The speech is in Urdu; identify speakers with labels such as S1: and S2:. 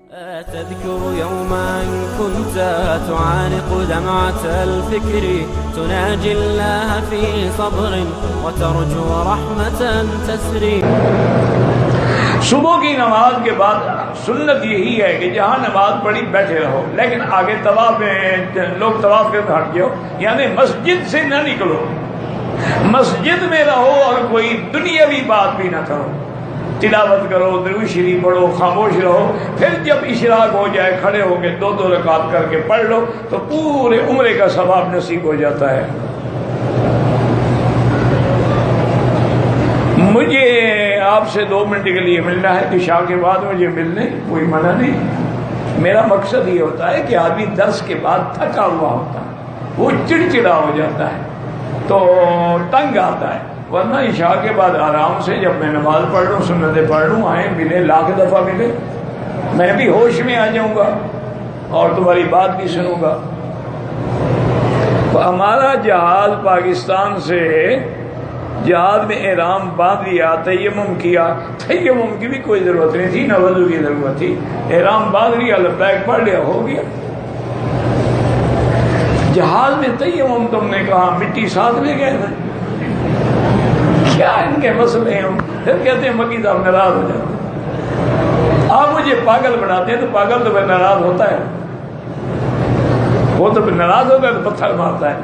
S1: تذكر يوما كنت تعانق دمعة الفكر تناجي الله في صبر وترجو رحمة تسري.
S2: صبح کی نماز کے بعد سنت یہی ہے کہ جہاں نماز پڑھی بیٹھے رہو، لیکن آگے طواف میں لوگ طواف کے ہٹ جاؤ، یعنی مسجد سے نہ نکلو، مسجد میں رہو اور کوئی دنیاوی بات بھی نہ کرو، تلاوت کرو، درود شریف پڑھو، خاموش رہو. پھر جب اشراق ہو جائے کھڑے ہو کے دو دو رکعت کر کے پڑھ لو تو پورے عمرے کا ثواب نصیب ہو جاتا ہے. مجھے آپ سے 2 منٹ کے لیے ملنا ہے، عشاء کے بعد مجھے ملنے کوئی منع نہیں. میرا مقصد یہ ہوتا ہے کہ آدمی درس کے بعد تھکا ہوا ہوتا ہے، وہ چڑچڑا ہو جاتا ہے تو تنگ آتا ہے، ورنہ عشاء کے بعد آرام سے جب میں نماز پڑھ لوں، سنتیں پڑھ لوں، آئیں ملے، لاکھ دفعہ ملے، میں بھی ہوش میں آ جاؤں گا اور تمہاری بات بھی سنوں گا. ہمارا جہاز پاکستان سے جہاز میں احرام باندھ لیا، تیمم کیا، تیمم کی بھی کوئی ضرورت نہیں تھی، نہ وضو کی ضرورت تھی، احرام باندھ لیا، لبیک پڑھ لیا، ہو گیا. جہاز میں تیمم تم نے کہا مٹی ساتھ لے گئے تھے، کیا ان کے مسئلے ہیں؟ پھر کہتے ہیں مکی صاحب ناراض ہو جاتے ہیں. آپ مجھے پاگل بناتے ہیں تو پاگل تو پھر ناراض ہوتا ہے، وہ تو پھر ناراض ہوتا ہے تو پتھر مارتا ہے.